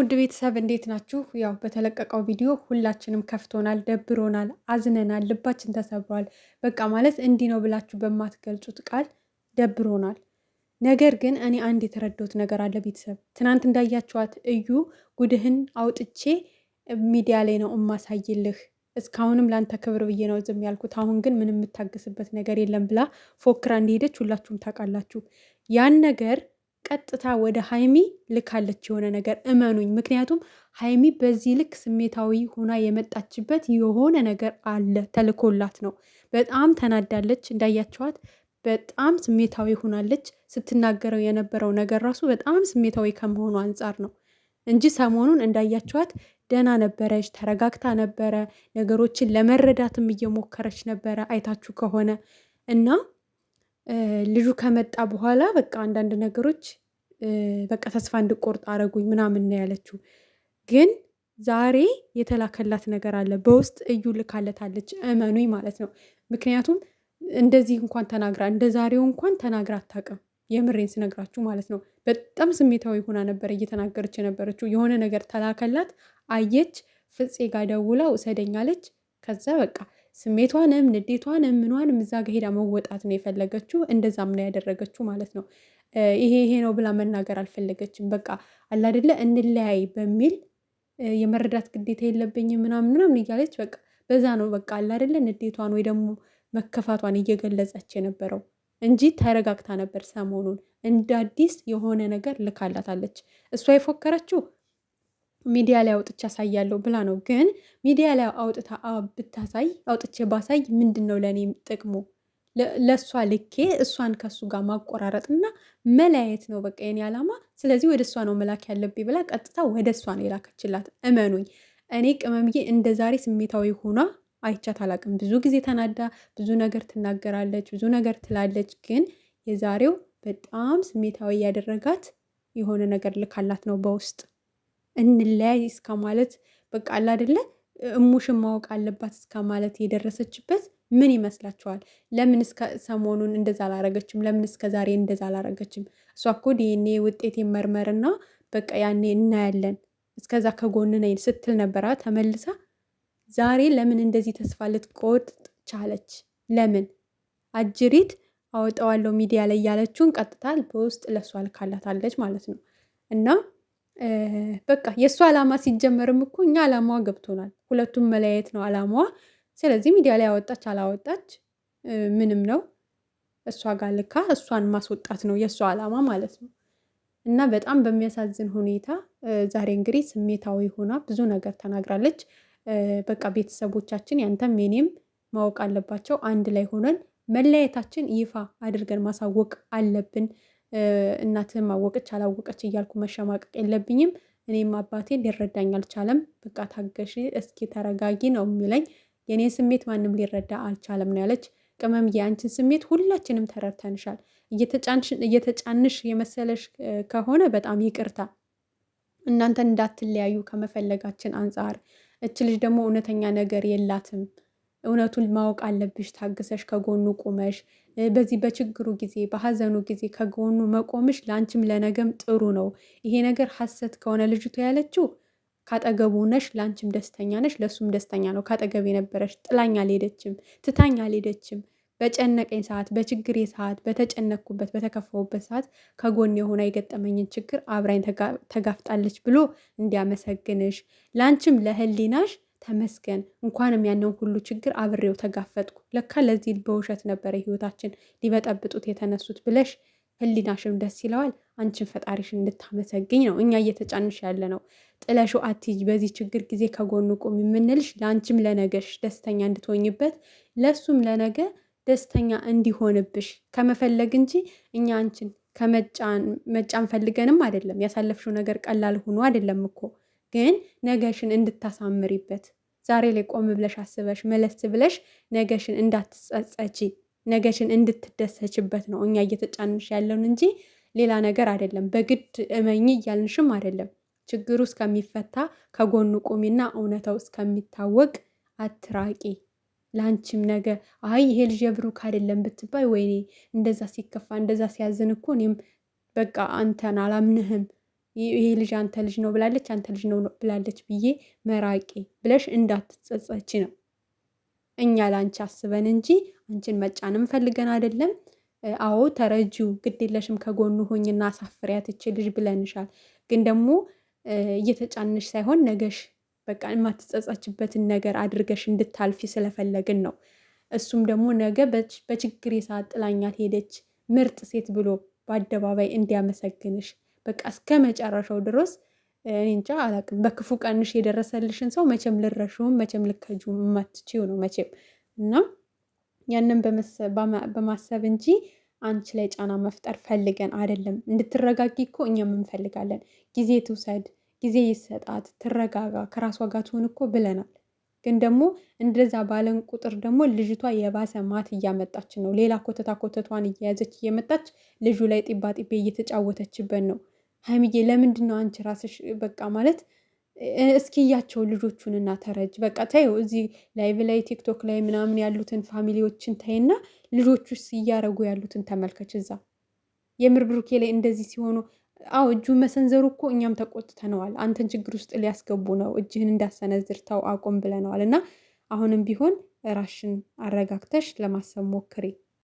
ውድ ቤተሰብ እንዴት ናችሁ? ያው በተለቀቀው ቪዲዮ ሁላችንም ከፍቶናል፣ ደብሮናል፣ አዝነናል፣ ልባችን ተሰብሯል። በቃ ማለት እንዲህ ነው ብላችሁ በማትገልጹት ቃል ደብሮናል። ነገር ግን እኔ አንድ የተረዳሁት ነገር አለ ቤተሰብ። ትናንት እንዳያችኋት እዩ ጉድህን አውጥቼ ሚዲያ ላይ ነው እማሳይልህ፣ እስካሁንም ላንተ ክብር ብዬ ነው ዝም ያልኩት፣ አሁን ግን ምንም የምታገስበት ነገር የለም ብላ ፎክራ እንደሄደች ሁላችሁም ታውቃላችሁ። ያን ነገር ቀጥታ ወደ ሀይሚ ልካለች የሆነ ነገር እመኑኝ። ምክንያቱም ሀይሚ በዚህ ልክ ስሜታዊ ሆና የመጣችበት የሆነ ነገር አለ፣ ተልኮላት ነው። በጣም ተናዳለች እንዳያቸዋት፣ በጣም ስሜታዊ ሆናለች። ስትናገረው የነበረው ነገር ራሱ በጣም ስሜታዊ ከመሆኑ አንጻር ነው እንጂ ሰሞኑን እንዳያቸዋት ደህና ነበረች፣ ተረጋግታ ነበረ፣ ነገሮችን ለመረዳትም እየሞከረች ነበረ አይታችሁ ከሆነ እና ልጁ ከመጣ በኋላ በቃ አንዳንድ ነገሮች በቃ ተስፋ እንድቆርጥ አረጉኝ ምናምን ነው ያለችው። ግን ዛሬ የተላከላት ነገር አለ በውስጥ እዩ ልካለታለች፣ እመኑኝ ማለት ነው። ምክንያቱም እንደዚህ እንኳን ተናግራ እንደ ዛሬው እንኳን ተናግራ አታውቅም። የምሬን ስነግራችሁ ማለት ነው። በጣም ስሜታዊ ሆና ነበር እየተናገረች የነበረችው። የሆነ ነገር ተላከላት፣ አየች፣ ፍፄ ጋር ደውላ ውሰደኛለች። ከዛ በቃ ስሜቷንም ንዴቷንም ምኗንም እዛ ጋ ሄዳ መወጣት ነው የፈለገችው። እንደዛም ነው ያደረገችው ማለት ነው። ይሄ ነው ብላ መናገር አልፈለገችም። በቃ አላደለ እንለያይ በሚል የመረዳት ግዴታ የለብኝም ምናምን ምናምን እያለች በቃ በዛ ነው በቃ አላደለ ንዴቷን ወይ ደግሞ መከፋቷን እየገለጸች የነበረው እንጂ ተረጋግታ ነበር። ሰሞኑን እንደ አዲስ የሆነ ነገር ልካላታለች። እሷ የፎከረችው ሚዲያ ላይ አውጥቼ አሳያለሁ ብላ ነው። ግን ሚዲያ ላይ አውጥታ ብታሳይ አውጥቼ ባሳይ ምንድን ነው ለእኔ ጥቅሙ? ለእሷ ልኬ እሷን ከሱ ጋር ማቆራረጥና መለያየት ነው በቃ የኔ ዓላማ። ስለዚህ ወደ እሷ ነው መላክ ያለብኝ ብላ ቀጥታ ወደ እሷ ነው የላከችላት። እመኑኝ እኔ ቅመምዬ እንደ ዛሬ ስሜታዊ ሆና አይቻት አላቅም። ብዙ ጊዜ ተናዳ ብዙ ነገር ትናገራለች፣ ብዙ ነገር ትላለች። ግን የዛሬው በጣም ስሜታዊ ያደረጋት የሆነ ነገር ልካላት ነው በውስጥ እንለያይ እስከ ማለት በቃ አለ አይደለ እሙሽን ማወቅ አለባት እስከ ማለት የደረሰችበት ምን ይመስላችኋል? ለምን እስከ ሰሞኑን እንደዛ አላረገችም? ለምን እስከ ዛሬ እንደዛ አላረገችም? እሷ እኮ ዲኤንኤ ውጤት ይመርመርና በቃ ያኔ እናያለን፣ እስከዛ ከጎን ነኝ ስትል ነበራ። ተመልሳ ዛሬ ለምን እንደዚህ ተስፋ ልትቆርጥ ቻለች? ለምን አጅሪት አወጣዋለሁ ሚዲያ ላይ ያለችውን ቀጥታ በውስጥ ለሷ ልካላታለች ማለት ነው። እና በቃ የእሷ ዓላማ ሲጀመርም እኮ እኛ ዓላማዋ ገብቶናል። ሁለቱም መለያየት ነው ዓላማዋ። ስለዚህ ሚዲያ ላይ ያወጣች አላወጣች ምንም ነው። እሷ ጋር ልካ እሷን ማስወጣት ነው የእሷ ዓላማ ማለት ነው። እና በጣም በሚያሳዝን ሁኔታ ዛሬ እንግዲህ ስሜታዊ ሆና ብዙ ነገር ተናግራለች። በቃ ቤተሰቦቻችን ያንተም የኔም ማወቅ አለባቸው። አንድ ላይ ሆነን መለያየታችን ይፋ አድርገን ማሳወቅ አለብን። እናትህም አወቀች አላወቀች እያልኩ መሸማቀቅ የለብኝም። እኔም አባቴን ሊረዳኝ አልቻለም። በቃ ታገሺ እስኪ ተረጋጊ ነው የሚለኝ። የኔ ስሜት ማንም ሊረዳ አልቻለም ነው ያለች። ቅመም የአንችን ስሜት ሁላችንም ተረድተንሻል። እየተጫንሽ የመሰለሽ ከሆነ በጣም ይቅርታ። እናንተን እንዳትለያዩ ከመፈለጋችን አንጻር እች ልጅ ደግሞ እውነተኛ ነገር የላትም። እውነቱን ማወቅ አለብሽ። ታግሰሽ ከጎኑ ቁመሽ በዚህ በችግሩ ጊዜ በሀዘኑ ጊዜ ከጎኑ መቆምሽ ለአንቺም ለነገም ጥሩ ነው። ይሄ ነገር ሀሰት ከሆነ ልጅቷ ያለችው ካጠገቡ ነሽ፣ ለአንቺም ደስተኛ ነሽ፣ ለእሱም ደስተኛ ነው። ካጠገብ የነበረሽ ጥላኝ አልሄደችም፣ ትታኝ አልሄደችም። በጨነቀኝ ሰዓት፣ በችግሬ ሰዓት፣ በተጨነቅኩበት በተከፋውበት ሰዓት ከጎን የሆነ የገጠመኝን ችግር አብራኝ ተጋፍጣለች ብሎ እንዲያመሰግንሽ፣ ለአንቺም ለህሊናሽ ተመስገን፣ እንኳንም ያንን ሁሉ ችግር አብሬው ተጋፈጥኩ፣ ለካ ለዚህ በውሸት ነበረ ህይወታችን ሊበጠብጡት የተነሱት ብለሽ ህሊናሽም ደስ ይለዋል። አንቺን ፈጣሪሽን እንድታመሰግኝ ነው እኛ እየተጫንሽ ያለ ነው። ጥለሹ አትሂጂ፣ በዚህ ችግር ጊዜ ከጎኑ ቁም የምንልሽ ለአንቺም ለነገሽ ደስተኛ እንድትሆኝበት፣ ለሱም ለነገ ደስተኛ እንዲሆንብሽ ከመፈለግ እንጂ እኛ አንቺን መጫን ፈልገንም አይደለም። ያሳለፍሽው ነገር ቀላል ሆኖ አይደለም እኮ፣ ግን ነገሽን እንድታሳምሪበት ዛሬ ላይ ቆም ብለሽ አስበሽ መለስ ብለሽ ነገሽን እንዳትጸጸቺ፣ ነገሽን እንድትደሰችበት ነው እኛ እየተጫንሽ ያለውን እንጂ ሌላ ነገር አይደለም። በግድ እመኝ እያልንሽም አይደለም። ችግሩ እስከሚፈታ ከጎኑ ቁሚና እውነታው እስከሚታወቅ አትራቂ። ለአንቺም ነገ አይ ይሄ ልጅ የብሩክ አይደለም ብትባይ፣ ወይኔ እንደዛ ሲከፋ እንደዛ ሲያዝን እኮ እኔም በቃ አንተን አላምንህም ይሄ ልጅ አንተ ልጅ ነው ብላለች፣ አንተ ልጅ ነው ብላለች ብዬ መራቄ ብለሽ እንዳትጸጸች ነው። እኛ ለአንቺ አስበን እንጂ አንቺን መጫንም ፈልገን አይደለም። አዎ ተረጂው ግድ የለሽም ከጎኑ ሆኝና አሳፍሪያት ይች ልጅ ብለንሻል። ግን ደግሞ እየተጫንሽ ሳይሆን ነገሽ በቃ የማትጸጸችበትን ነገር አድርገሽ እንድታልፊ ስለፈለግን ነው። እሱም ደግሞ ነገ በችግር ሰዓት ጥላኛት ሄደች ምርጥ ሴት ብሎ በአደባባይ እንዲያመሰግንሽ በቃ እስከ መጨረሻው ድረስ እንጃ አላቅም። በክፉ ቀንሽ የደረሰልሽን ሰው መቼም ልረሹም መቼም ልከጁ የማትችይው ነው መቼም እና ያንን በማሰብ እንጂ አንቺ ላይ ጫና መፍጠር ፈልገን አይደለም። እንድትረጋጊ እኮ እኛም እንፈልጋለን። ጊዜ ትውሰድ፣ ጊዜ ይሰጣት፣ ትረጋጋ፣ ከራሷ ጋር ትሆን እኮ ብለናል። ግን ደግሞ እንደዛ ባለን ቁጥር ደግሞ ልጅቷ የባሰ ማት እያመጣች ነው። ሌላ ኮተታ ኮተቷን እየያዘች እየመጣች ልጁ ላይ ጢባ ጢቤ እየተጫወተችበት ነው። ሀይሚዬ ለምንድን ነው አንቺ ራስሽ በቃ ማለት እስኪ እያቸው ልጆቹንና ተረጅ በቃ ተይው። እዚህ ላይቭ ላይ ቲክቶክ ላይ ምናምን ያሉትን ፋሚሊዎችን ታይና ልጆቹስ እያረጉ ያሉትን ተመልከች። እዛ የምር ብሩኬ ላይ እንደዚህ ሲሆኑ አዎ እጁ መሰንዘሩ እኮ እኛም ተቆጥተነዋል። አንተን ችግር ውስጥ ሊያስገቡ ነው፣ እጅህን እንዳሰነዝር ተው አቁም ብለነዋል። እና አሁንም ቢሆን ራሽን አረጋግተሽ ለማሰብ ሞክሬ